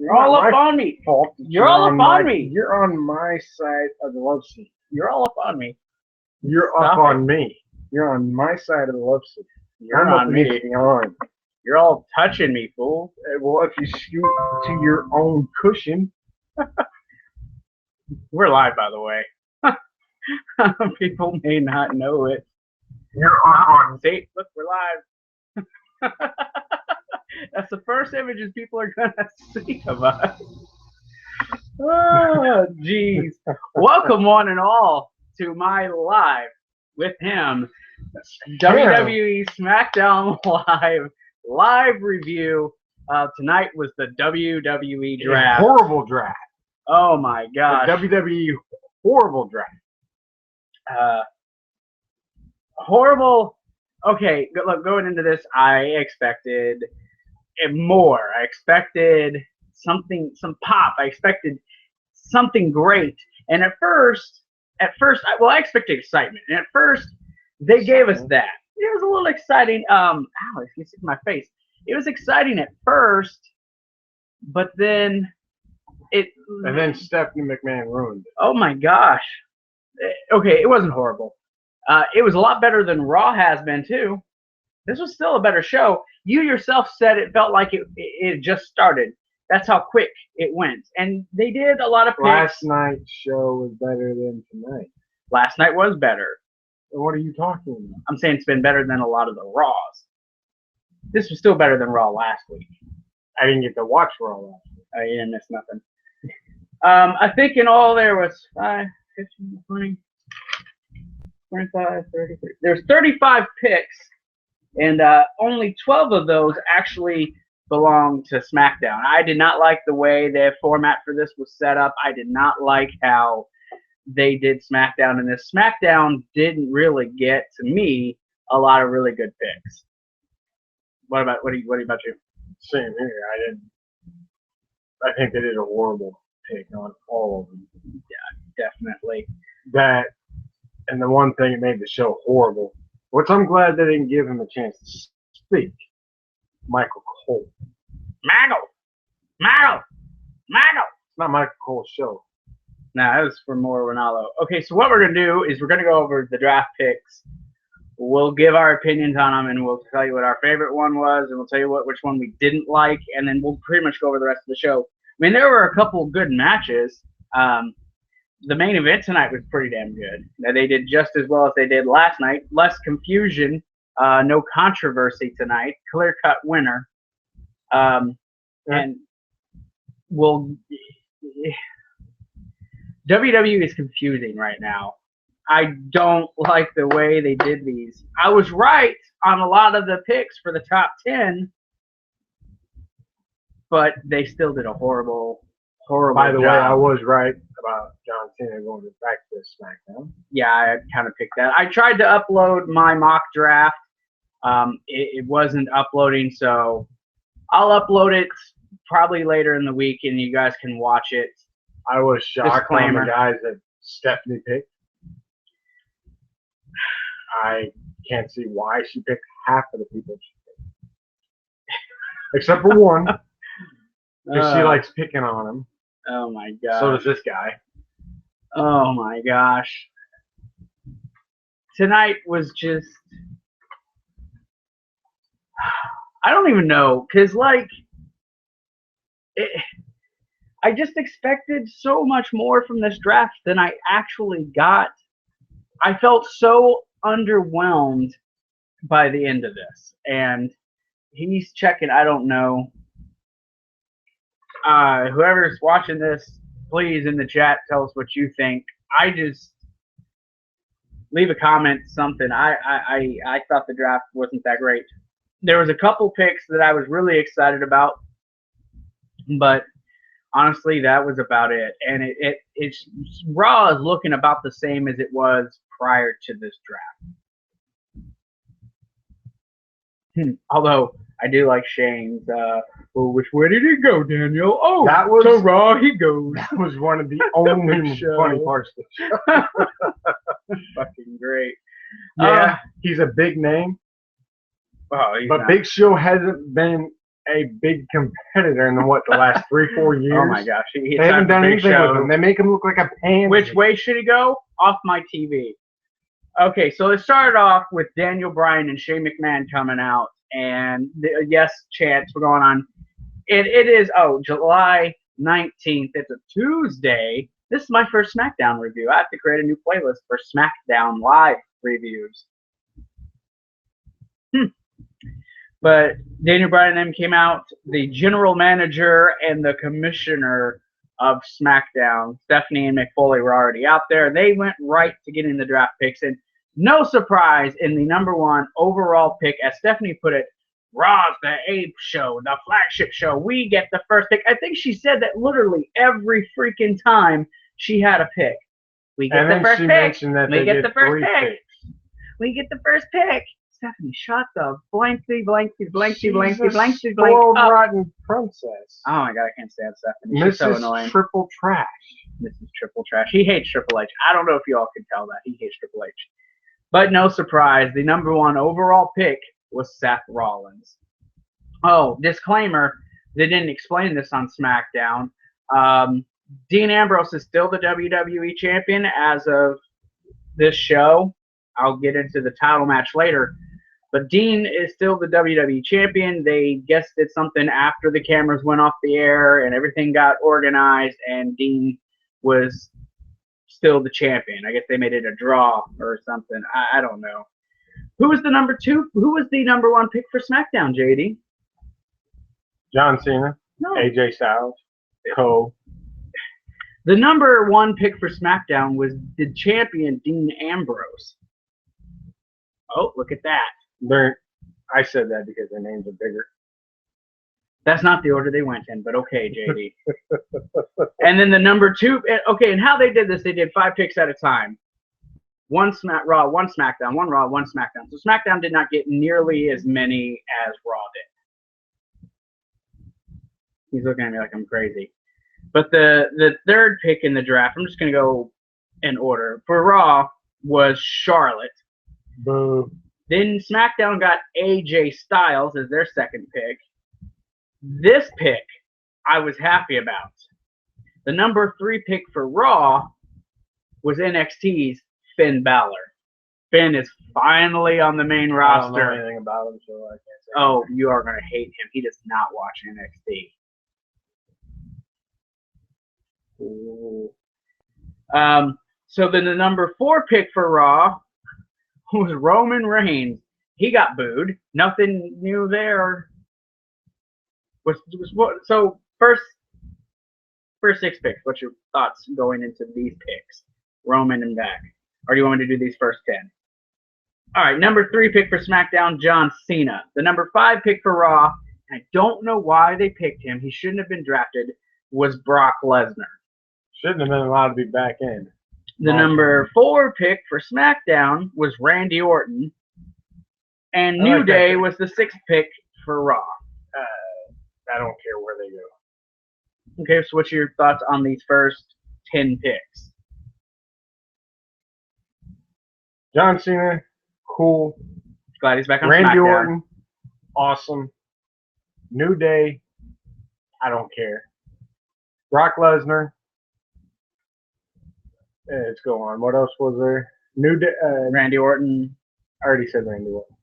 You're all up on me. Fault. You're all up on me. You're on my side of the love seat. You're all up on me. You're Stop up it. on me. You're on my side of the love seat. You're I'm up on me. against the arm. You're all touching me, fool. Well, if you scoot to your own cushion, We're live, by the way. People may not know it. you're on. See, look, we're live. That's the first images people are gonna see of us. Oh, jeez. Welcome, one and all, to my live with him, WWE SmackDown live review. Tonight was the WWE draft. Horrible draft. Oh my gosh. The WWE horrible draft. Horrible. Okay, look, going into this, I expected more. I expected some pop. I expected something great. And at first, I expected excitement. And at first, they gave us that. It was a little exciting. Ow, you see my face. It was exciting at first, but then And then Stephanie McMahon ruined it. oh my gosh. Okay, it wasn't horrible. It was a lot better than Raw has been too. This was still a better show. You yourself said it felt like it just started. That's how quick it went. And they did a lot of picks. Last night's show was better than tonight. Last night was better. What are you talking about? I'm saying it's been better than a lot of the Raws. This was still better than Raw last week. I didn't get to watch Raw last week. You didn't miss nothing. I think in all there was 5, 15, 20, 25, 33. There's 35 picks, and only 12 of those actually belong to SmackDown. I did not like the way the format for this was set up. I did not like how they did SmackDown in this. SmackDown didn't really get, to me, a lot of really good picks. What about you? Same here. I think they did a horrible pick on all of them. Yeah, definitely. That, and the one thing that made the show horrible, which I'm glad they didn't give him a chance to speak, Michael Cole. Mago! It's not Michael Cole's show. No, that was for more Ronaldo. Okay, so what we're going to do is we're going to go over the draft picks. We'll give our opinions on them, and we'll tell you what our favorite one was, and we'll tell you which one we didn't like, and then we'll pretty much go over the rest of the show. I mean, there were a couple good matches. The main event tonight was pretty damn good. They did just as well as they did last night. Less confusion, no controversy tonight. Clear-cut winner. And WWE is confusing right now. I don't like the way they did these. I was right on a lot of the picks for the top 10, but they still did a horrible By the job. way, I was right about John Cena going back to SmackDown. Yeah, I kind of picked that. I tried to upload my mock draft. It wasn't uploading, so I'll upload it probably later in the week, and you guys can watch it. I was shocked on Disclaimer. the guys that Stephanie picked. I can't see why she picked half of the people she picked. Except for one, because she likes picking on him. Oh my gosh. So does this guy. Oh my gosh. Tonight was just, I don't even know, because I just expected so much more from this draft than I actually got. I felt so underwhelmed by the end of this. And he's checking, I don't know. Whoever's watching this, please in the chat tell us what you think. I just leave a comment, something. I thought the draft wasn't that great. There was a couple picks that I was really excited about, but honestly, that was about it. And it's Raw is looking about the same as it was prior to this draft. Although I do like Shane's. Well, which way did he go, Daniel? Oh, that was to Raw he goes. That was one of the only funny parts of the show. Fucking great. Yeah, he's a big name. Oh, but Big Show hasn't been a big competitor in the last 3-4 years. Oh my gosh, they haven't done anything with him. They make him look like a pansy. Which way should he go? Off my TV. Okay, so it started off with Daniel Bryan and Shane McMahon coming out, and the yes chants were going on. It is July 19th. It's a Tuesday. This is my first SmackDown review. I have to create a new playlist for SmackDown Live reviews. But Daniel Bryan and them came out. The general manager and the commissioner of SmackDown, Stephanie and Mick Foley, were already out there. They went right to getting the draft picks. And no surprise, in the #1 overall pick, as Stephanie put it, Raw's the ape show, the flagship show. We get the first pick. I think she said that literally every freaking time she had a pick. We get the first pick. We get the first pick. We get the first pick. Stephanie, shut the blankety up. Rotten princess. Oh my god, I can't stand Stephanie. She's so annoying. Triple Trash. Mrs. Triple Trash. He hates Triple H. I don't know if you all can tell that. He hates Triple H. But no surprise, the #1 overall pick was Seth Rollins. Oh, disclaimer, they didn't explain this on SmackDown. Dean Ambrose is still the WWE champion as of this show. I'll get into the title match later. But Dean is still the WWE champion. They guessed did something after the cameras went off the air and everything got organized, and Dean was still the champion. I guess they made it a draw or something. I don't know. Who was the #2? Who was the #1 pick for SmackDown, JD? John Cena. No. AJ Styles. Cole. The #1 pick for SmackDown was the champion, Dean Ambrose. Oh, look at that. I said that because their names are bigger. That's not the order they went in, but okay, JD. And then the #2, okay, and how they did this, they did 5 picks at a time. One Raw, one SmackDown, one Raw, one SmackDown. So SmackDown did not get nearly as many as Raw did. He's looking at me like I'm crazy. But the third pick in the draft, I'm just going to go in order. For Raw was Charlotte. Boo. Then SmackDown got AJ Styles as their second pick. This pick I was happy about. The #3 pick for Raw was NXT's Finn Balor. Finn is finally on the main roster. I don't know anything about him, so I can't say. Oh, you are going to hate him. He does not watch NXT. Ooh. So then the #4 pick for Raw was Roman Reigns. He got booed. Nothing new there. So first 6 picks. What's your thoughts going into these picks? Roman and back. Or do you want me to do these first 10? All right, #3 pick for SmackDown, John Cena. The #5 pick for Raw, and I don't know why they picked him. He shouldn't have been drafted. Was Brock Lesnar. Shouldn't have been allowed to be back in. The #4 pick for SmackDown was Randy Orton. And New Day was the 6th pick for Raw. I don't care where they go. Okay, so what's your thoughts on these first 10 picks? John Cena, cool. Glad he's back on Randy SmackDown. Orton, awesome. New Day, I don't care. Brock Lesnar. Let's go on. What else was there? New Day. Randy Orton. I already said Randy Orton.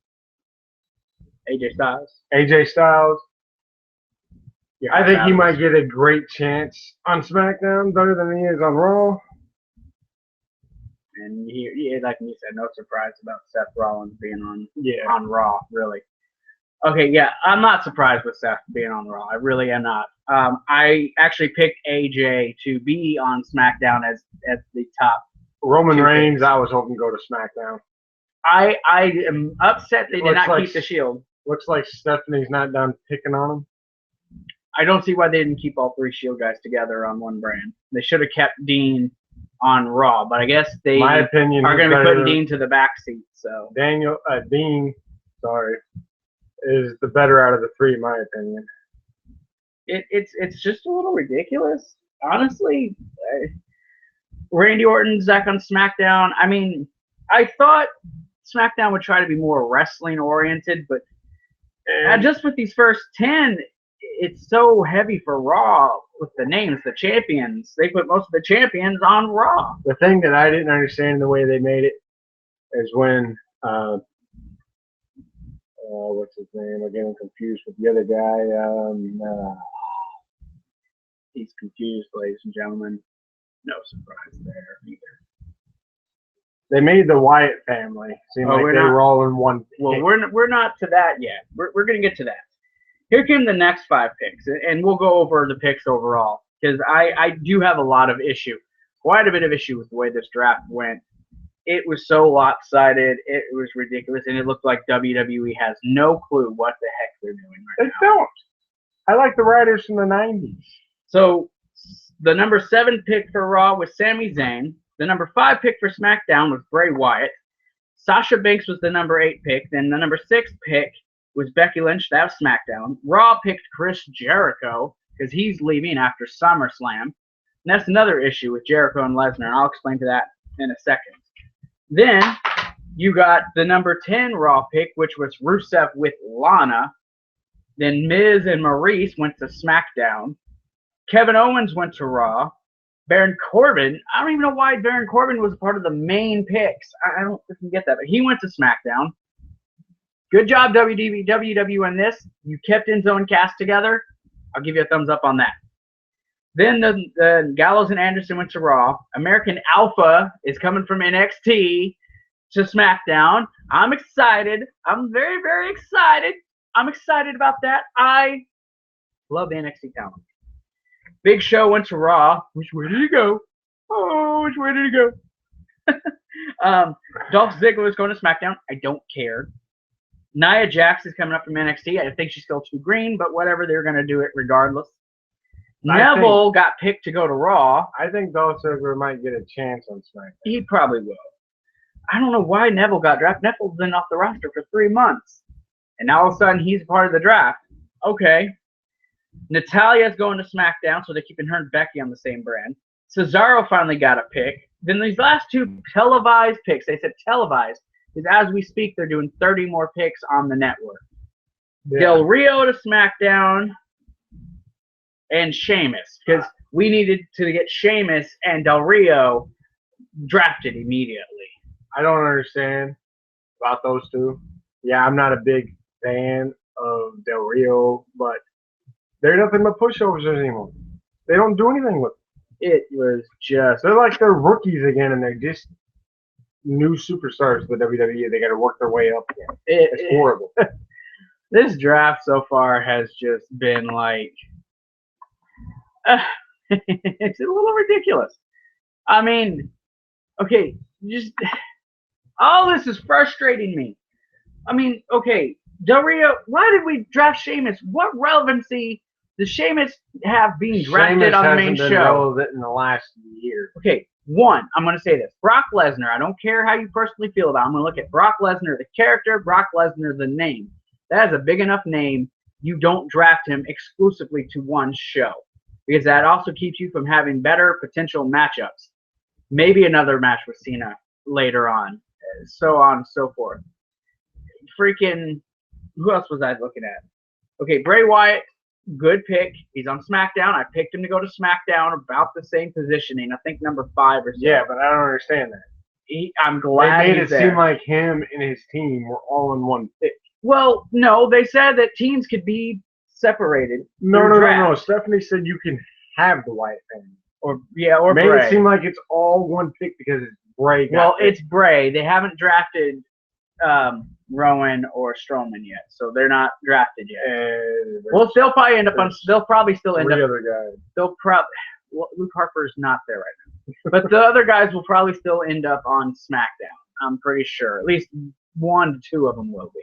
AJ Styles. AJ Styles. Yeah, I think he might get a great chance on SmackDown, better than he is on Raw. And he like you said, no surprise about Seth Rollins being on Raw, really. Okay, yeah, I'm not surprised with Seth being on Raw. I really am not. I actually picked AJ to be on SmackDown as the top. Roman Reigns, I was hoping to go to SmackDown. I am upset they did not keep the Shield. Looks like Stephanie's not done picking on him. I don't see why they didn't keep all 3 Shield guys together on one brand. They should have kept Dean on Raw, but I guess they are going to be putting Dean to the back seat. So Dean, is the better out of the 3, in my opinion. It's just a little ridiculous, honestly. Randy Orton's back on SmackDown. I mean, I thought SmackDown would try to be more wrestling oriented, but just with these first 10, it's so heavy for Raw with the names, the champions. They put most of the champions on Raw. The thing that I didn't understand the way they made it is when what's his name? I'm getting confused with the other guy. He's confused, ladies and gentlemen. No surprise there either. They made the Wyatt family seem like they were all in one. Well, we're not to that yet. We're going to get to that. Here came the next 5 picks, and we'll go over the picks overall because I do have a lot of issue, quite a bit of issue with the way this draft went. It was so lopsided. It was ridiculous, and it looked like WWE has no clue what the heck they're doing right now. They don't. I like the writers from the 90s. So the number 7 pick for Raw was Sami Zayn. The number 5 pick for SmackDown was Bray Wyatt. Sasha Banks was the number 8 pick. Then the number 6 pick was Becky Lynch. That was SmackDown. Raw picked Chris Jericho because he's leaving after SummerSlam. And that's another issue with Jericho and Lesnar. I'll explain to that in a second. Then you got the number 10 Raw pick, which was Rusev with Lana. Then Miz and Maurice went to SmackDown. Kevin Owens went to Raw. Baron Corbin, I don't even know why Baron Corbin was a part of the main picks. I don't freaking get that, but he went to SmackDown. Good job, WWE on this. You kept Enzo and Cass together. I'll give you a thumbs up on that. Then the Gallows and Anderson went to Raw. American Alpha is coming from NXT to SmackDown. I'm excited. I'm very, very excited. I'm excited about that. I love the NXT talent. Big Show went to Raw. Which way did he go? Oh, which way did he go? Dolph Ziggler is going to SmackDown. I don't care. Nia Jax is coming up from NXT. I think she's still too green, but whatever. They're going to do it regardless. Neville got picked to go to Raw. I think Dolph Ziggler might get a chance on SmackDown. He probably will. I don't know why Neville got drafted. Neville's been off the roster for 3 months. And now all of a sudden he's part of the draft. Okay. Natalia's going to SmackDown, so they're keeping her and Becky on the same brand. Cesaro finally got a pick. Then these last 2 televised picks, they said televised, because as we speak, they're doing 30 more picks on the network. Yeah. Del Rio to SmackDown and Sheamus, because we needed to get Sheamus and Del Rio drafted immediately. I don't understand about those 2. Yeah, I'm not a big fan of Del Rio, but they're nothing but pushovers anymore. They don't do anything with it. It was just... They're like they're rookies again, and they're just new superstars of the WWE. They got to work their way up again. It's horrible. This draft so far has just been like... it's a little ridiculous. I mean, okay, just... all this is frustrating me. I mean, okay, Del Rio, why did we draft Sheamus? What relevancy does Sheamus have being drafted on the main show? Sheamus hasn't been relevant in the last year. Okay, one, I'm going to say this. Brock Lesnar, I don't care how you personally feel about him. I'm going to look at Brock Lesnar, the character, Brock Lesnar, the name. That is a big enough name. You don't draft him exclusively to one show, because that also keeps you from having better potential matchups. Maybe another match with Cena later on, so on and so forth. Freaking, who else was I looking at? Okay, Bray Wyatt, good pick. He's on SmackDown. I picked him to go to SmackDown, about the same positioning. I think number 5 or so. Yeah, but I don't understand that. I'm glad they made it seem like him and his team were all in one pick. Well, no, they said that teams could be separated. No. Stephanie said you can have the Wyatt family. Or made Bray. It seem like it's all one pick because it's Bray. It's Bray. They haven't drafted Rowan or Strowman yet, so they're not drafted yet. Well, they'll probably end up on. They'll probably still end up. 3 other guys. They'll probably. Well, Luke Harper's not there right now, but the other guys will probably still end up on SmackDown. I'm pretty sure. At least 1 to 2 of them will be.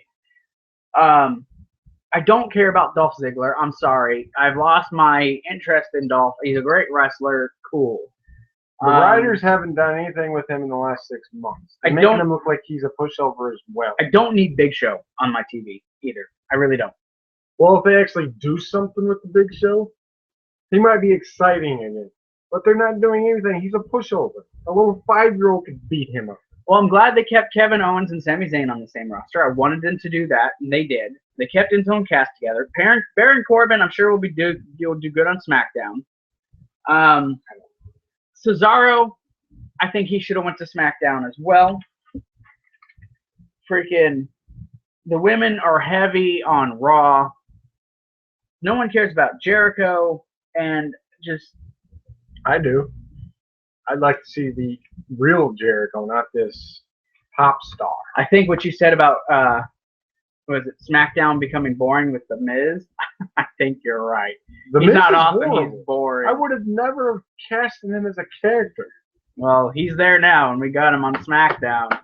I don't care about Dolph Ziggler. I'm sorry. I've lost my interest in Dolph. He's a great wrestler. Cool. The writers haven't done anything with him in the last 6 months. They're making him look like he's a pushover as well. I don't need Big Show on my TV either. I really don't. Well, if they actually do something with the Big Show, he might be exciting in it. But they're not doing anything. He's a pushover. A little 5-year-old could beat him up. Well, I'm glad they kept Kevin Owens and Sami Zayn on the same roster. I wanted them to do that, and they did. They kept Enzo and Cass together. Baron Corbin, I'm sure will do good on SmackDown. Cesaro, I think he should have went to SmackDown as well. Freaking, the women are heavy on Raw. No one cares about Jericho, and just... I do. I'd like to see the real Jericho, not this pop star. I think what you said about was it SmackDown becoming boring with The Miz? I think you're right. He's Miz not is awesome. horrible. He's boring. I would have never casted him as a character. Well, he's there now, and we got him on SmackDown.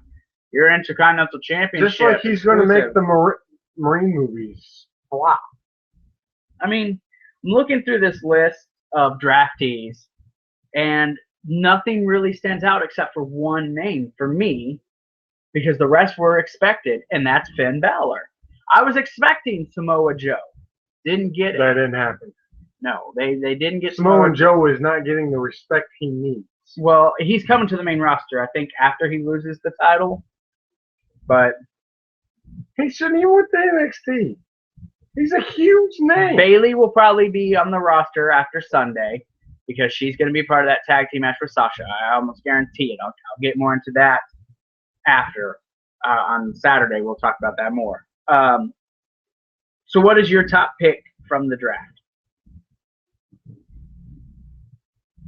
Your Intercontinental Championship. Just like he's going to make the Marine movies flop. I mean, I'm looking through this list of draftees, and nothing really stands out except for one name for me, because the rest were expected, and that's Finn Balor. I was expecting Samoa Joe. Didn't get it. That didn't happen. No, they didn't get Samoa Joe is not getting the respect he needs. Well, he's coming to the main roster, I think, after he loses the title. But he shouldn't even with the NXT. He's a huge name. Bayley will probably be on the roster after Sunday because she's going to be part of that tag team match for Sasha. I almost guarantee it. I'll get more into that after. On Saturday, we'll talk about that more. So what is your top pick from the draft?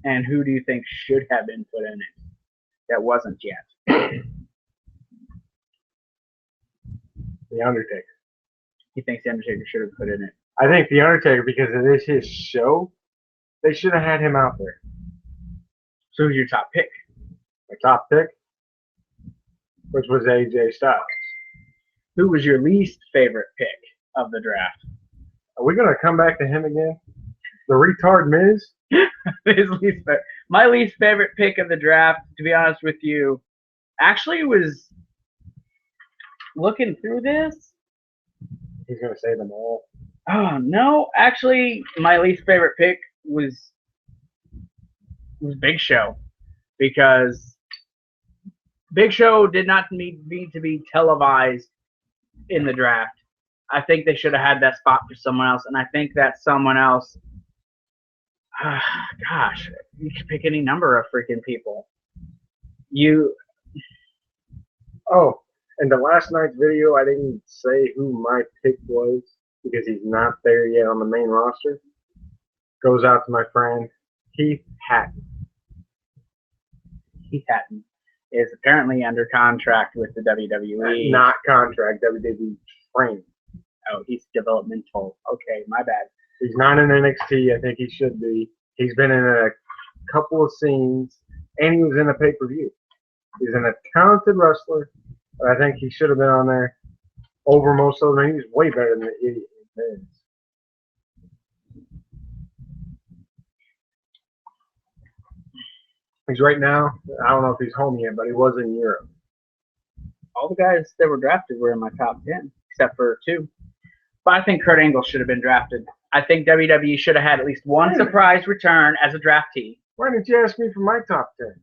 And who do you think should have been put in it that wasn't yet? The Undertaker. He thinks The Undertaker should have put in it. I think The Undertaker, because it is his show, they should have had him out there. So who's your top pick? My top pick, which was AJ Styles. Who was your least favorite pick of the draft? Are we going to come back to him again? The retard Miz? My least favorite pick of the draft, to be honest with you, actually was looking through this. He's going to say them all. Oh, no. Actually, my least favorite pick was Big Show, because Big Show did not need to be televised in the draft. I think they should have had that spot for someone else, and I think that someone else, gosh, you could pick any number of freaking people. Oh, in the last night's video, I didn't say who my pick was because he's not there yet on the main roster. Goes out to my friend Keith Hatton. Keith Hatton is apparently under contract with the WWE. Not contract, WWE training. Oh, he's developmental. Okay, my bad. He's not in NXT. I think he should be. He's been in a couple of scenes, and he was in a pay-per-view. He's a talented wrestler, but I think he should have been on there over most of them. He's way better than the idiot he is. He's right now, I don't know if he's home yet, but he was in Europe. All the guys that were drafted were in my top 10, except for 2. But I think Kurt Angle should have been drafted. I think WWE should have had at least one surprise return as a draftee. Why didn't you ask me for my top 10?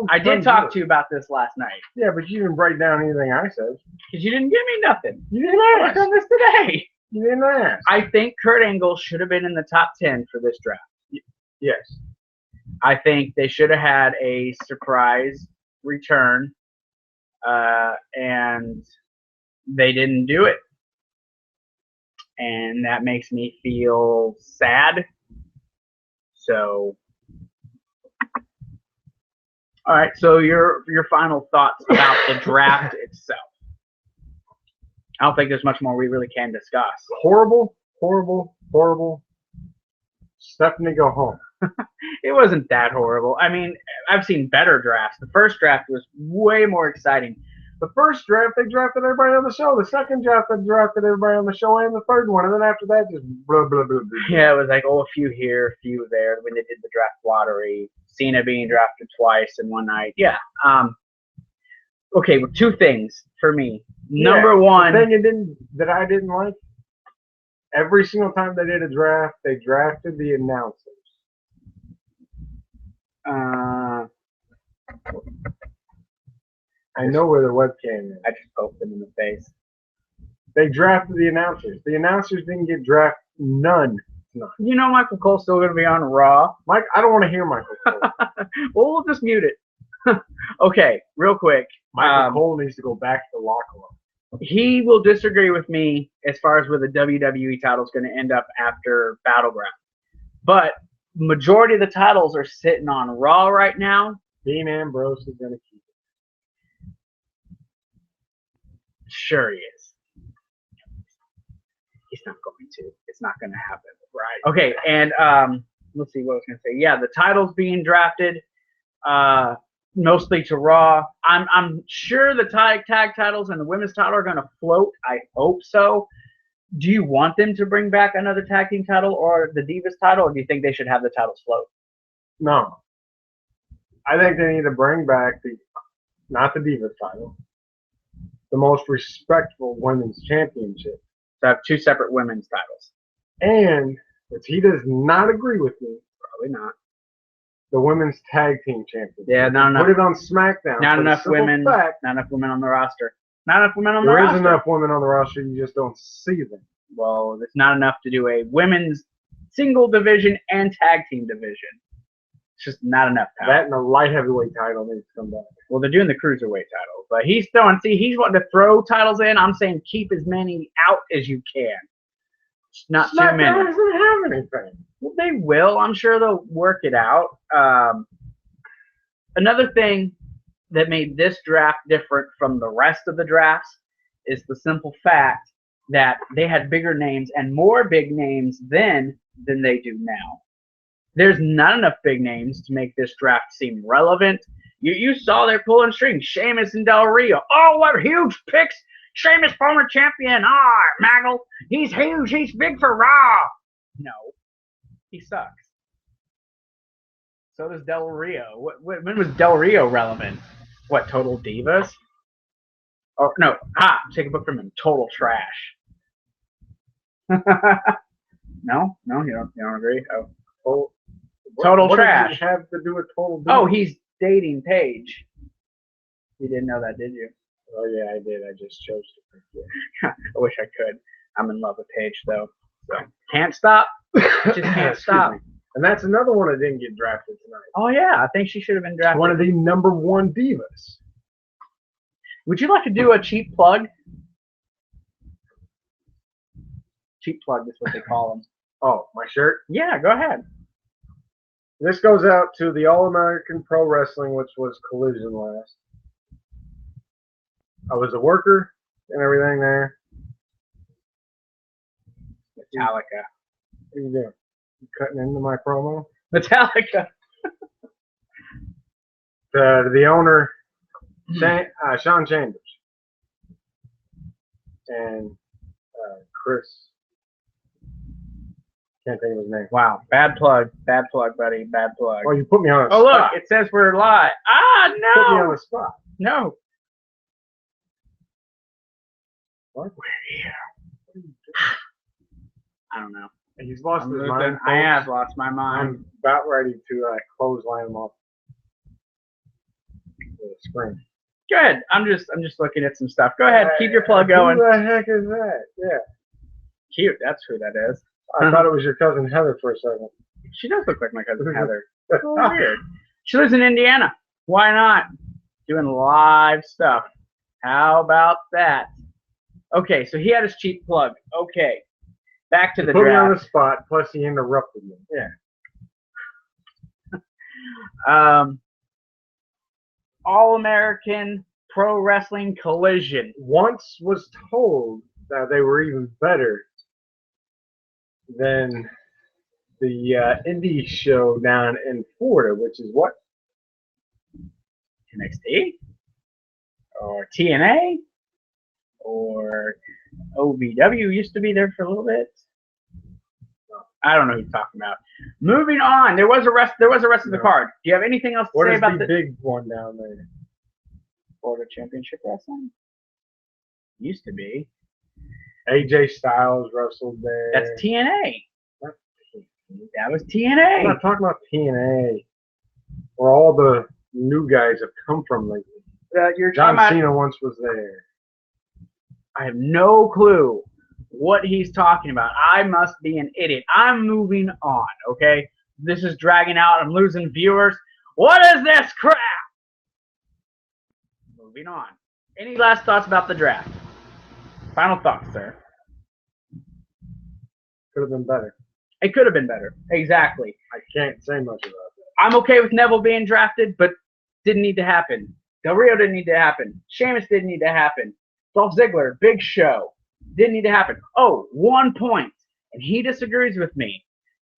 I did talk to you about this last night. Yeah, but you didn't write down anything I said. Because you didn't give me nothing. You didn't ask. I done this today. You didn't ask. I think Kurt Angle should have been in the top 10 for this draft. Yes. I think they should have had a surprise return, and they didn't do it. And that makes me feel sad. So, all right. So your final thoughts about the draft itself. I don't think there's much more we really can discuss. Horrible, horrible, horrible. Stephanie, go home. It wasn't that horrible. I mean, I've seen better drafts. The first draft was way more exciting. The first draft, they drafted everybody on the show. The second draft, they drafted everybody on the show, and the third one. And then after that, just blah, blah, blah, blah. Yeah, it was like, a few here, a few there. When they did the draft lottery, Cena being drafted twice in one night. Yeah. Okay, well, 2 things for me. Number one. The thing that I didn't like, every single time they did a draft, they drafted the announcers. I know where the webcam is. I just poked them in the face. They drafted the announcers. The announcers didn't get drafted. None. You know Michael Cole's still going to be on Raw. Mike, I don't want to hear Michael Cole. Well, we'll just mute it. Okay, real quick. Michael Cole needs to go back to the locker room. He will disagree with me as far as where the WWE title is going to end up after Battleground. But majority of the titles are sitting on Raw right now. Dean Ambrose is going to keep it. Sure he is. He's not going to. It's not going to happen. Right. Okay, and let's see what I was going to say. Yeah, the title's being drafted mostly to Raw. I'm sure the tag titles and the women's title are going to float. I hope so. Do you want them to bring back another tag team title or the Divas title, or do you think they should have the titles float? No. I think they need to bring back not the Divas title, the most respectful women's championship. So have two separate women's titles. And if he does not agree with me, Probably not. the women's tag team championship. Yeah, not enough. Put it on SmackDown. Not enough women. Fact, Not enough women on the roster. Not enough women on the there roster. is enough women on the roster. You just don't see them. Well, it's not enough to do a women's single division and tag team division. It's just not enough power. That and the light heavyweight title needs to come back. Well, they're doing the cruiserweight title, but he's he's wanting to throw titles in. I'm saying keep as many out as you can. Not too many. SmackDown doesn't have anything. Well, they will. I'm sure they'll work it out. Another thing that made this draft different from the rest of the drafts is the simple fact that they had bigger names and more big names then than they do now. There's not enough big names to make this draft seem relevant. You saw they're pulling strings. Sheamus and Del Rio. Oh, what huge picks. Sheamus, former champion. Maggle. He's huge. He's big for Raw. No. He sucks. So does Del Rio. When was Del Rio relevant? What, Total Divas? Oh, no. Take a book from him. Total Trash. No, you don't agree? Oh. Total Trash. What does he have to do with Total Divas? Oh, he's dating Paige. You didn't know that, did you? Oh, yeah, I did. I just chose to forget. I wish I could. I'm in love with Paige, though. So can't stop. Just can't stop. Me. And that's another one that didn't get drafted tonight. Oh, yeah. I think she should have been drafted. One of the #1 divas. Would you like to do a cheap plug? Cheap plug is what they call them. Oh, my shirt? Yeah, go ahead. This goes out to the All-American Pro Wrestling, which was Collision last. I was a worker and everything there. Metallica. What are you doing? You cutting into my promo? Metallica. The owner, Sean Chambers. And Chris. Can't think of his name. Wow. Bad plug. Bad plug, buddy. Bad plug. Oh, you put me on a spot. Oh, look. It says we're live. Put me on No. the spot. No. What? We're here. I don't know. He's lost his mind. I have lost my mind. I'm about ready to clothesline him off the screen. Good. I'm just looking at some stuff. Go ahead. Keep your plug going. Who the heck is that? Yeah. Cute. That's who that is. I thought it was your cousin Heather for a second. She does look like my cousin Heather. Oh, weird. She lives in Indiana. Why not? Doing live stuff. How about that? Okay, so he had his cheap plug. Okay. Back to the Put me on draft. the spot, plus he interrupted me. Yeah. All-American Pro Wrestling Collision. Once was told that they were even better than the indie show down in Florida, which is what? NXT? Or TNA? Or OVW used to be there for a little bit. I don't know who you're talking about. Moving on. There was a rest of the card. Do you have anything else to What say is about the big one down there? Florida Championship Wrestling? Used to be. AJ Styles wrestled there. That's TNA. That was TNA. I'm not talking about TNA, where all the new guys have come from lately. You're John talking about, Cena once was there. I have no clue what he's talking about. I must be an idiot. I'm moving on, okay? This is dragging out. I'm losing viewers. What is this crap? Moving on. Any last thoughts about the draft? Final thoughts, sir. Could have been better. It could have been better. Exactly. I can't say much about that. I'm okay with Neville being drafted, but didn't need to happen. Del Rio didn't need to happen. Sheamus didn't need to happen. Dolph Ziggler, big show. Didn't need to happen. Oh, 1 point. And he disagrees with me.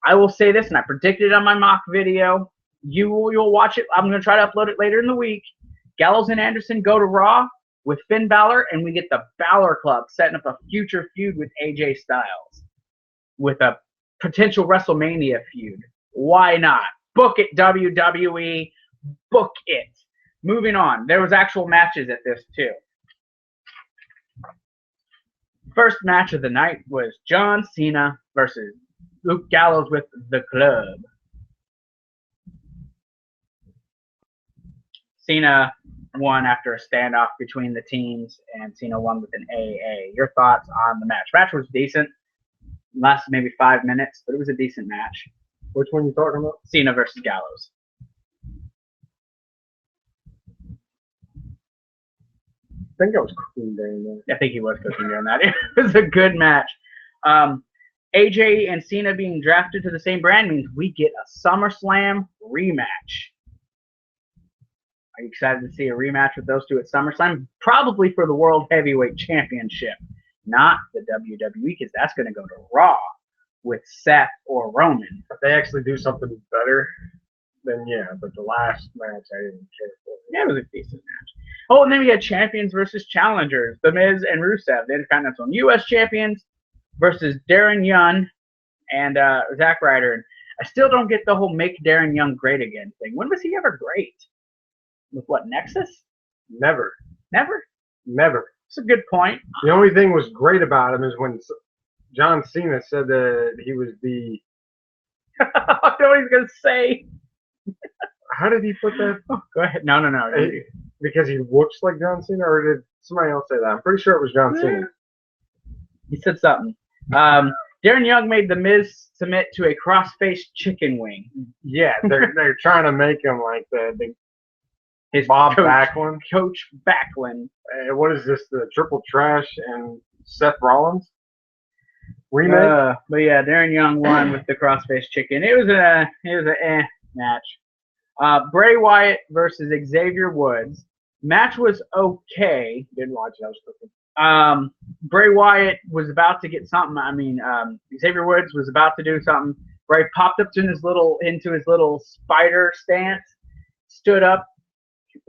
I will say this, and I predicted it on my mock video. You'll watch it. I'm going to try to upload it later in the week. Gallows and Anderson go to Raw with Finn Balor, and we get the Balor Club setting up a future feud with AJ Styles with a potential WrestleMania feud. Why not? Book it, WWE. Book it. Moving on. There was actual matches at this, too. First match of the night was John Cena versus Luke Gallows with the Club. Cena won after a standoff between the teams, and Cena won with an AA. Your thoughts on the match? Match was decent. Lasted maybe 5 minutes, but it was a decent match. Which one you talking about? Cena versus Gallows. I think I was cooking during that. I think he was cooking during that. It was a good match. AJ and Cena being drafted to the same brand means we get a SummerSlam rematch. Are you excited to see a rematch with those two at SummerSlam? Probably for the World Heavyweight Championship, not the WWE, because that's going to go to Raw with Seth or Roman. If they actually do something better, then yeah. But the last match, I didn't care for. Yeah, it was a decent match. Oh, and then we had champions versus challengers. The Miz and Rusev, the Intercontinental U.S. champions versus Darren Young and Zack Ryder. And I still don't get the whole make Darren Young great again thing. When was he ever great? With what, Nexus? Never. Never? Never. That's a good point. The only thing was great about him is when John Cena said that he was the... I know what he's going to say. How did he put that? Oh, go ahead. No. Because he looks like John Cena, or did somebody else say that? I'm pretty sure it was John Cena. He said something. Darren Young made The Miz submit to a cross-faced chicken wing. Yeah, they're trying to make him like His Bob coach, Backlund. Coach Backlund. What is this? The Triple Trash and Seth Rollins remake? But yeah, Darren Young won with the cross-faced chicken. It was a match. Bray Wyatt versus Xavier Woods. Match was okay. Didn't watch it. I was cooking. Bray Wyatt was about to get something. Xavier Woods was about to do something. Bray popped up into his little spider stance, stood up.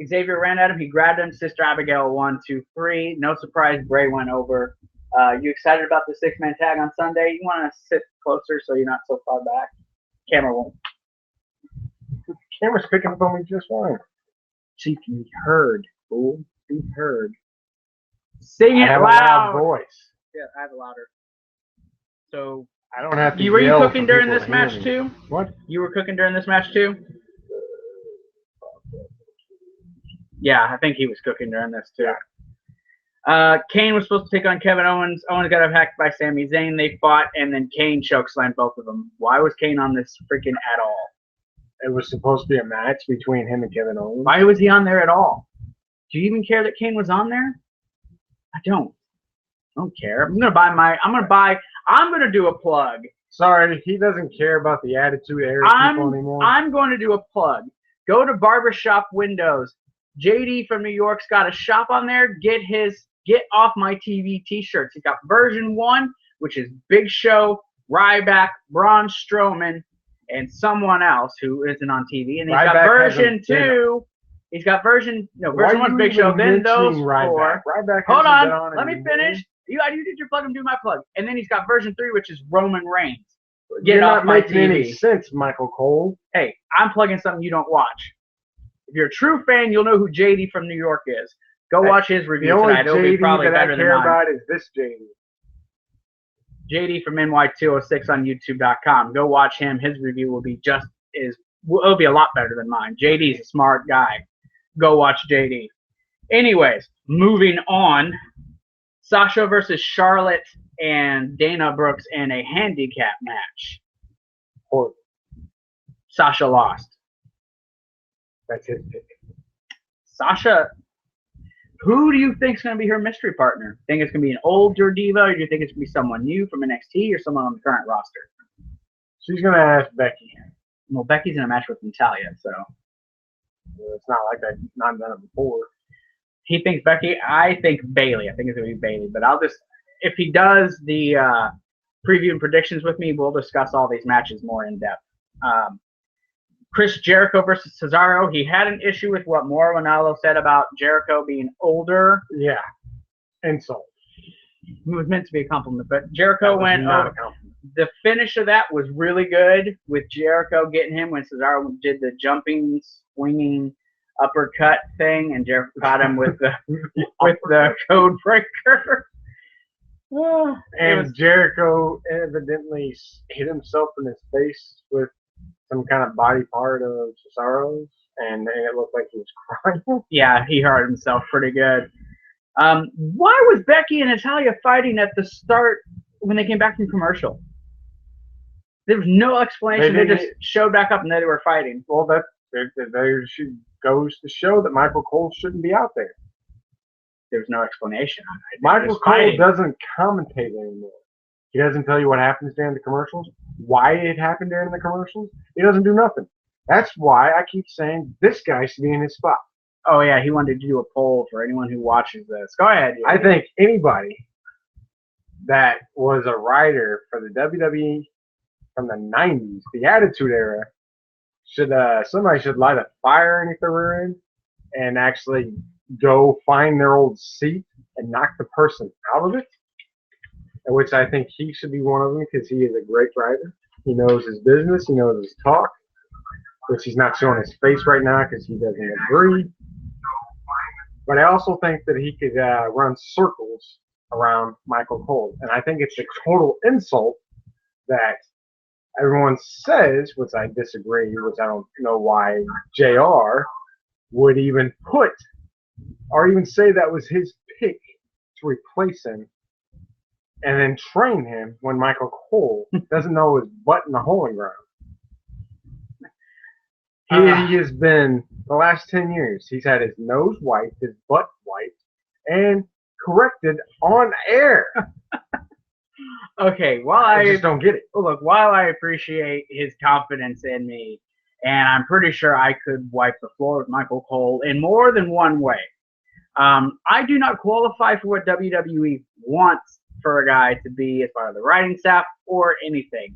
Xavier ran at him. He grabbed him. Sister Abigail 1, 2, 3. No surprise, Bray went over. You excited about the 6-man tag on Sunday? You want to sit closer so you're not so far back? Camera won't. The camera's picking up on me just fine. She can be heard, fool. Be heard. Sing it I have loud. a loud voice. Yeah, I have it louder. So I don't have to. Were you yell cooking for during people this to match hear me. too? What? You were cooking during this match too? Yeah, I think he was cooking during this too. Kane was supposed to take on Kevin Owens. Owens got hacked by Sami Zayn. They fought, and then Kane chokeslammed both of them. Why was Kane on this freaking at all? It was supposed to be a match between him and Kevin Owens. Why was he on there at all? Do you even care that Kane was on there? I don't care. I'm gonna do a plug. Sorry, he doesn't care about the Attitude Era people anymore. I'm going to do a plug. Go to Barbershop Windows. JD from New York's got a shop on there. Get Off My TV t-shirts. He's got version 1, which is Big Show, Ryback, Braun Strowman, and someone else who isn't on TV. And he's got version 2. He's got version 1's Big Show. Then those 4. Hold on. Let me finish. You did your plug and do my plug. And then he's got version 3, which is Roman Reigns. You're not making any sense, Michael Cole. Hey, I'm plugging something you don't watch. If you're a true fan, you'll know who JD from New York is. Go watch his review tonight. It'll be probably better than mine. The only JD that I care about is this JD. JD from NY206 on YouTube.com. Go watch him. His review will be it'll be a lot better than mine. JD's a smart guy. Go watch JD. Anyways, moving on. Sasha versus Charlotte and Dana Brooks in a handicap match. Horrible. Sasha lost. That's his pick. Sasha, who do you think is going to be her mystery partner? Think it's going to be an older diva, or do you think it's going to be someone new from NXT or someone on the current roster? She's going to ask Becky. Well, Becky's in a match with Natalia, so. It's not like I've not done it before. He thinks Becky. I think Bayley. I think it's going to be Bayley. But I'll just, if he does the preview and predictions with me, we'll discuss all these matches more in depth. Chris Jericho versus Cesaro. He had an issue with what Mauro Ranallo said about Jericho being older. Yeah. Insult. It was meant to be a compliment, but Jericho went over. The finish of that was really good with Jericho getting him when Cesaro did the jumping, swinging uppercut thing, and Jericho caught him with the code breaker. And Jericho evidently hit himself in his face with some kind of body part of Cesaro's, and it looked like he was crying. Yeah, he hurt himself pretty good. Why was Becky and Natalia fighting at the start when they came back from commercial? There was no explanation. They just showed back up and they were fighting. Well, that goes to show that Michael Cole shouldn't be out there. There's no explanation on it. Michael Cole doesn't commentate anymore. He doesn't tell you what happens during the commercials, why it happened during the commercials. He doesn't do nothing. That's why I keep saying this guy should be in his spot. Oh, yeah, he wanted to do a poll for anyone who watches this. Go ahead. I think anybody that was a writer for the WWE from the 90s, the Attitude Era, somebody should light a fire underneath the rear end and actually go find their old seat and knock the person out of it, which I think he should be one of them because he is a great writer. He knows his business. He knows his talk, which he's not showing his face right now because he doesn't agree. But I also think that he could run circles around Michael Cole. And I think it's a total insult that everyone says, which I disagree, which I don't know why JR would even put or even say that was his pick to replace him and then train him when Michael Cole doesn't know his butt in the holding ground. He has been, the last 10 years, he's had his nose wiped, his butt wiped, and corrected on air. Okay, I just don't get it. Look, while I appreciate his confidence in me, and I'm pretty sure I could wipe the floor with Michael Cole in more than one way, I do not qualify for what WWE wants for a guy to be as part of the writing staff or anything.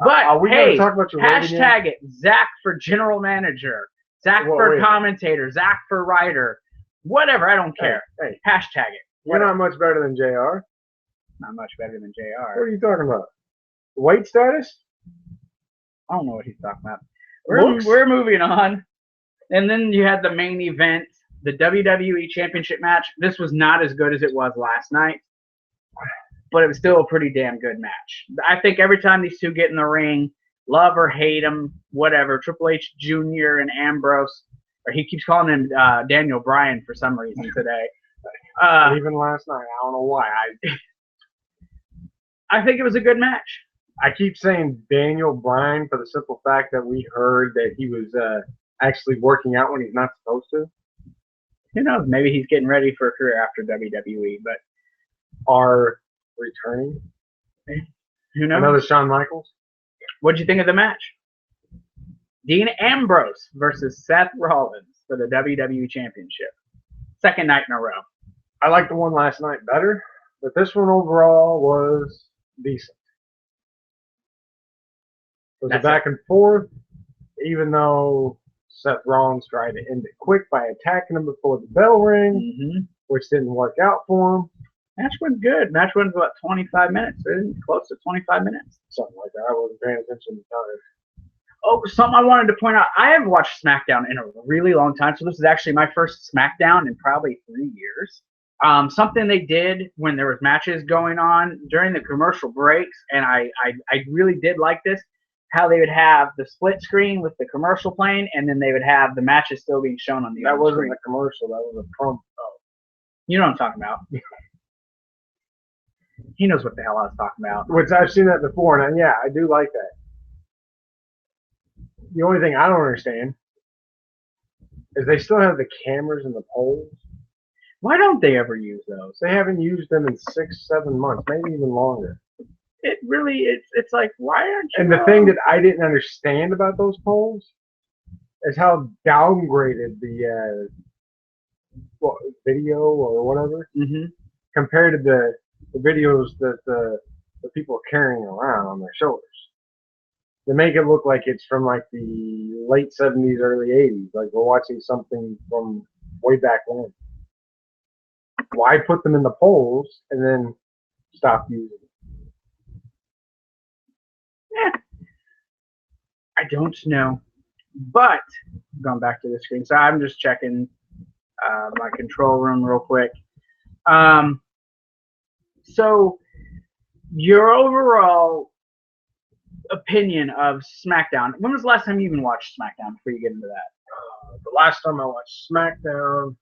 But are we hey, talk about your hashtag it, Zach for general manager, Zach for commentator, Zach for writer, whatever, I don't care. Hey, hashtag it. You're not much better than JR. Not much better than JR. What are you talking about? Weight status? I don't know what he's talking about. We're moving on. And then you had the main event, the WWE Championship match. This was not as good as it was last night, but it was still a pretty damn good match. I think every time these two get in the ring, love or hate them, whatever, Triple H Jr. and Ambrose, or he keeps calling him Daniel Bryan for some reason today. Even last night, I don't know why. I think it was a good match. I keep saying Daniel Bryan for the simple fact that we heard that he was actually working out when he's not supposed to. Who knows? Maybe he's getting ready for a career after WWE, but are returning. Who knows? Another Shawn Michaels. What'd you think of the match? Dean Ambrose versus Seth Rollins for the WWE Championship. Second night in a row. I liked the one last night better, but this one overall was decent. It was a back and forth, even though Seth Rollins tried to end it quick by attacking him before the bell rang, which didn't work out for him. Match went good. Match went about 25 minutes. Close to 25 minutes. Something like that. I wasn't paying attention to the time. Oh, something I wanted to point out. I have watched SmackDown in a really long time, so this is actually my first SmackDown in probably 3 years. Something they did when there was matches going on during the commercial breaks, and I really did like this, how they would have the split screen with the commercial playing, and then they would have the matches still being shown on the other screen. That wasn't the commercial. That was a promo. You know what I'm talking about. He knows what the hell I was talking about. Which I've seen that before, and yeah, I do like that. The only thing I don't understand is they still have the cameras and the poles. Why don't they ever use those? They haven't used them in 6-7 months, maybe even longer. It really, it's like, why aren't you? And the thing that I didn't understand about those poles is how downgraded the video or whatever compared to the videos that the people are carrying around on their shoulders. They make it look like it's from like the late 70s, early 80s, like we're watching something from way back when. Why put them in the poles and then stop using them? I don't know. But going back to the screen, so I'm just checking my control room real quick. So your overall opinion of SmackDown. When was the last time you even watched SmackDown before you get into that? The last time I watched SmackDown,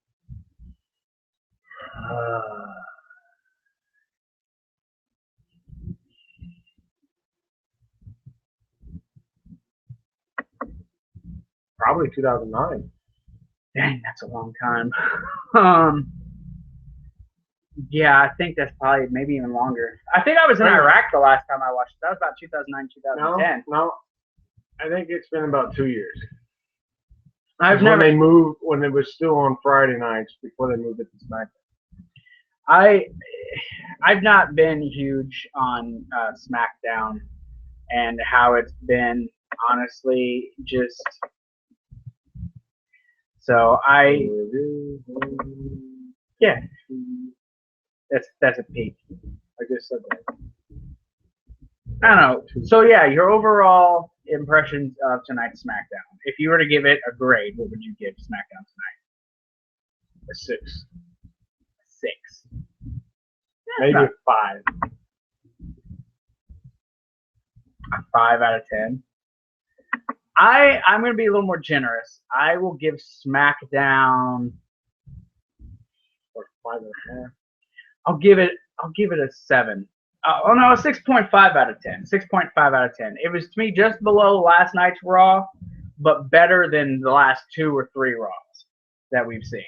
probably 2009. Dang, that's a long time. Yeah, I think that's probably maybe even longer. I think I was in Iraq the last time I watched it. That was about 2009, 2010. No, I think it's been about 2 years. When it was still on Friday nights before they moved it to SmackDown. SmackDown. I've not been huge on SmackDown and how it's been, honestly, just so yeah. That's a peak. I just said that. I don't know. So yeah, your overall impressions of tonight's SmackDown. If you were to give it a grade, what would you give SmackDown tonight? A 6. 6. Maybe a 5. A 5 out of 10. I'm going to be a little more generous. I will give SmackDown or 5.5. I'll give it a 7. Oh no, a 6.5 out of 10. 6.5 out of 10. It was to me just below last night's Raw, but better than the last 2 or 3 Raws that we've seen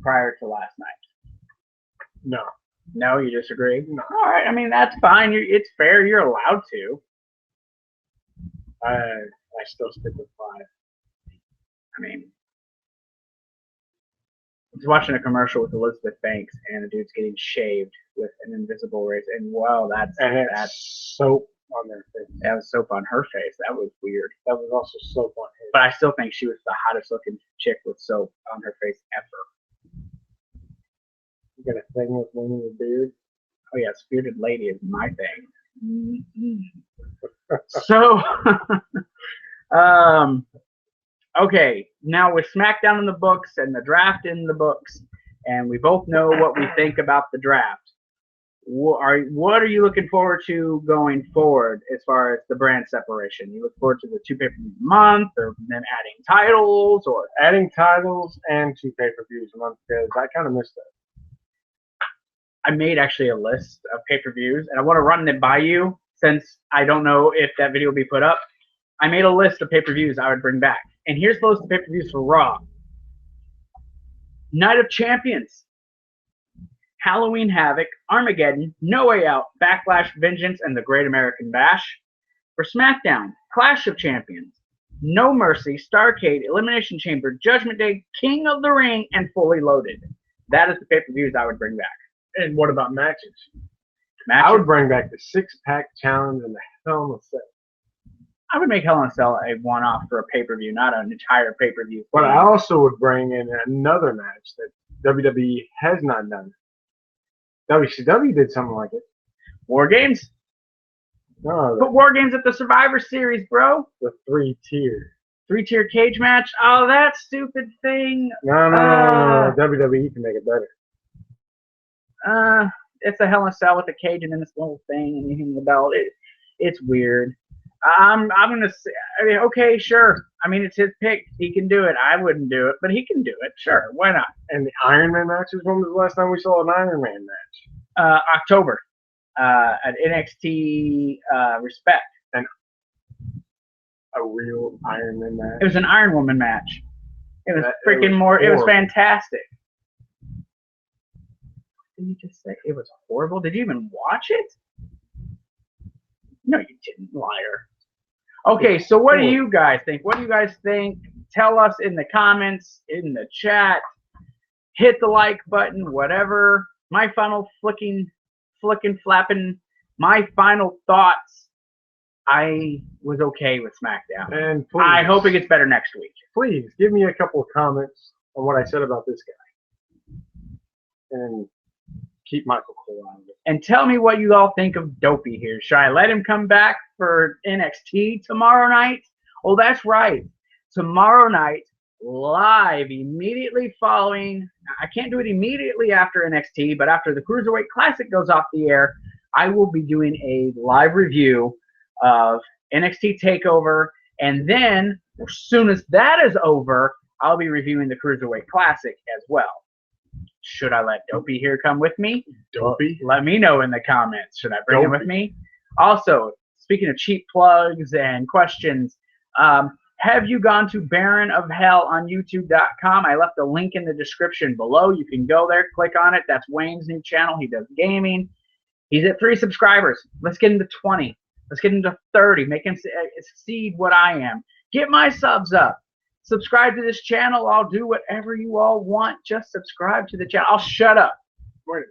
prior to last night. No, you disagree? No. All right. I mean, that's fine. It's fair. You're allowed to. I still stick with 5. I mean, I was watching a commercial with Elizabeth Banks, and the dude's getting shaved with an invisible razor, and wow, that's soap on their face. That was soap on her face. That was weird. That was also soap on his. But I still think she was the hottest looking chick with soap on her face ever. You got a thing with women with beard? Oh yes, bearded lady is my thing. So, okay, now with SmackDown in the books and the draft in the books, and we both know what we think about the draft. What are you looking forward to going forward as far as the brand separation? You look forward to the 2 pay-per-views a month, or then adding titles, or adding titles and 2 pay-per-views a month, because I kind of missed that. I made actually a list of pay-per-views, and I want to run it by you since I don't know if that video will be put up. I made a list of pay-per-views I would bring back. And here's the list of pay-per-views for Raw. Night of Champions, Halloween Havoc, Armageddon, No Way Out, Backlash, Vengeance, and the Great American Bash. For SmackDown, Clash of Champions, No Mercy, Starrcade, Elimination Chamber, Judgment Day, King of the Ring, and Fully Loaded. That is the pay-per-views I would bring back. And what about matches? I would bring back the 6-pack challenge and the Hell in a Cell. I would make Hell in a Cell a one-off for a pay-per-view, not an entire pay-per-view. But I also would bring in another match that WWE has not done. WCW did something like it. War Games? No. Put War Games at the Survivor Series, bro. The 3-tier. 3-tier cage match? Oh, that stupid thing. No. WWE can make it better. It's a Hell in a Cell with a cage and then this little thing and you hang the belt. It's weird. I'm gonna say, I mean, okay, sure. I mean, it's his pick. He can do it. I wouldn't do it, but he can do it. Sure, why not? And the Iron Man matches. When was the last time we saw an Iron Man match? October at NXT Respect. And a real Iron Man match. It was an Iron Woman match. It was it was fantastic. Did you just say it was horrible? Did you even watch it? No, you didn't, liar. Okay, so what do you guys think? What do you guys think? Tell us in the comments, in the chat. Hit the like button, whatever. My final flapping. My final thoughts. I was okay with SmackDown. And please, I hope it gets better next week. Please give me a couple of comments on what I said about this guy. And keep Michael Cole out of it. And tell me what you all think of Dopey here. Should I let him come back for NXT tomorrow night? Oh, that's right. Tomorrow night, live, immediately following. I can't do it immediately after NXT, but after the Cruiserweight Classic goes off the air, I will be doing a live review of NXT TakeOver. And then, as soon as that is over, I'll be reviewing the Cruiserweight Classic as well. Should I let Dopey here come with me? Dopey? Let me know in the comments. Should I bring him with me? Also, speaking of cheap plugs and questions, have you gone to Baron of Hell on YouTube.com? I left a link in the description below. You can go there, click on it. That's Wayne's new channel. He does gaming. He's at 3 subscribers. Let's get him to 20. Let's get him to 30. Make him exceed what I am. Get my subs up. Subscribe to this channel. I'll do whatever you all want. Just subscribe to the channel. I'll shut up. Wait a minute.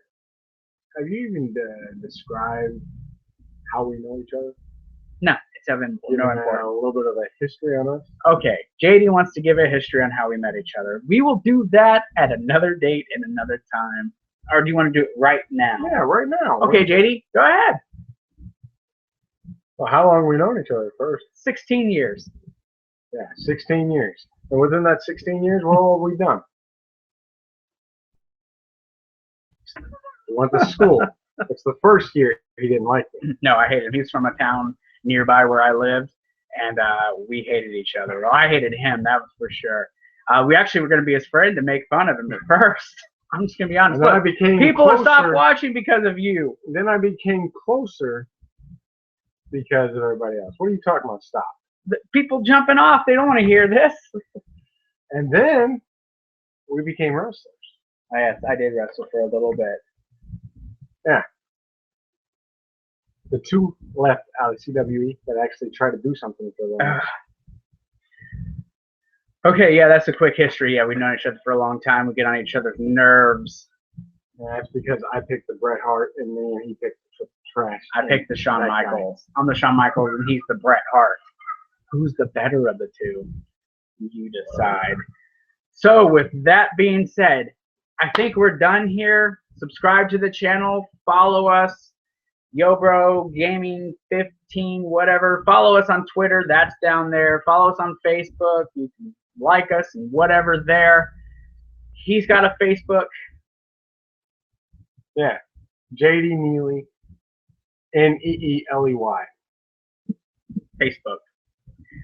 Have you even described how we know each other? No, it's important. A little bit of a history on us? Okay. JD wants to give a history on how we met each other. We will do that at another date and another time. Or do you want to do it right now? Yeah, right now. Okay, JD, go ahead. Well, how long have we known each other first? 16 years. Yeah, 16 years. And within that 16 years, what have we done? We went to school. It's the first year he didn't like me. No, I hated him. He was from a town nearby where I lived, and we hated each other. Well, I hated him, that was for sure. We actually were going to be his friend to make fun of him at first. I'm just going to be honest. And then I became people closer, have stopped watching because of you. Then I became closer because of everybody else. What are you talking about? Stop. The people jumping off, they don't want to hear this. And then we became wrestlers. Yes, I did wrestle for a little bit. Yeah. The two left out of CWE that actually tried to do something for them. Okay, yeah, that's a quick history. Yeah, we've known each other for a long time. We get on each other's nerves. And that's because I picked the Bret Hart and then he picked the trash. I picked the Shawn Michaels. I'm the Shawn Michaels and he's the Bret Hart. Who's the better of the two? You decide. So with that being said, I think we're done here. Subscribe to the channel. Follow us. YoBro Gaming 15, whatever. Follow us on Twitter. That's down there. Follow us on Facebook. You can like us and whatever there. He's got a Facebook. Yeah. JD Neely. Neely. Facebook.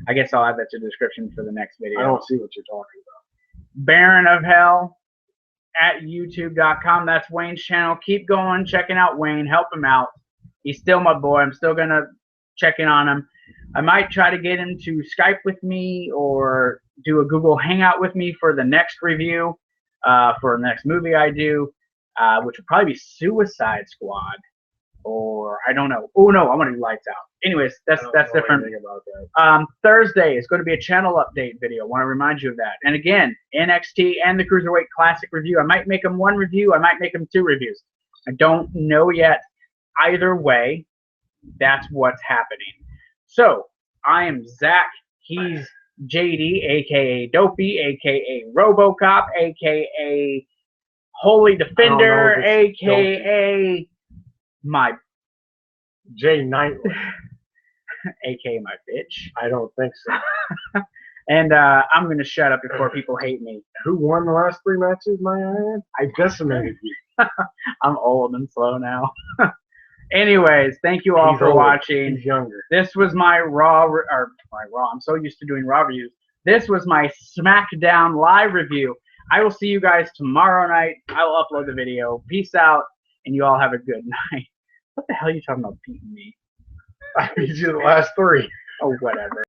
I guess I'll add that to the description for the next video. I don't see what you're talking about. Baron of Hell at YouTube.com. That's Wayne's channel. Keep going, checking out Wayne. Help him out. He's still my boy. I'm still going to check in on him. I might try to get him to Skype with me or do a Google Hangout with me for the next review, for the next movie I do, which would probably be Suicide Squad. Or I don't know. Oh no, I want to do Lights Out. Anyways, that's different. About that. Thursday is going to be a channel update video. I want to remind you of that. And again, NXT and the Cruiserweight Classic review. I might make them one review. I might make them 2 reviews. I don't know yet. Either way, that's what's happening. So I am Zach. He's JD, aka Dopey, aka RoboCop, aka Holy Defender, aka my Jay Knightley, aka my bitch. I don't think so. And I'm going to shut up before people hate me. Who won the last 3 matches, my man? I decimated you. I'm old and slow now. Anyways, thank you all He's for old. watching. He's younger. This was my Raw. I'm so used to doing Raw reviews. This was my SmackDown live review. I will see you guys tomorrow night. I will upload the video. Peace out, and you all have a good night. What the hell are you talking about beating me? I beat you the last 3. Oh, whatever.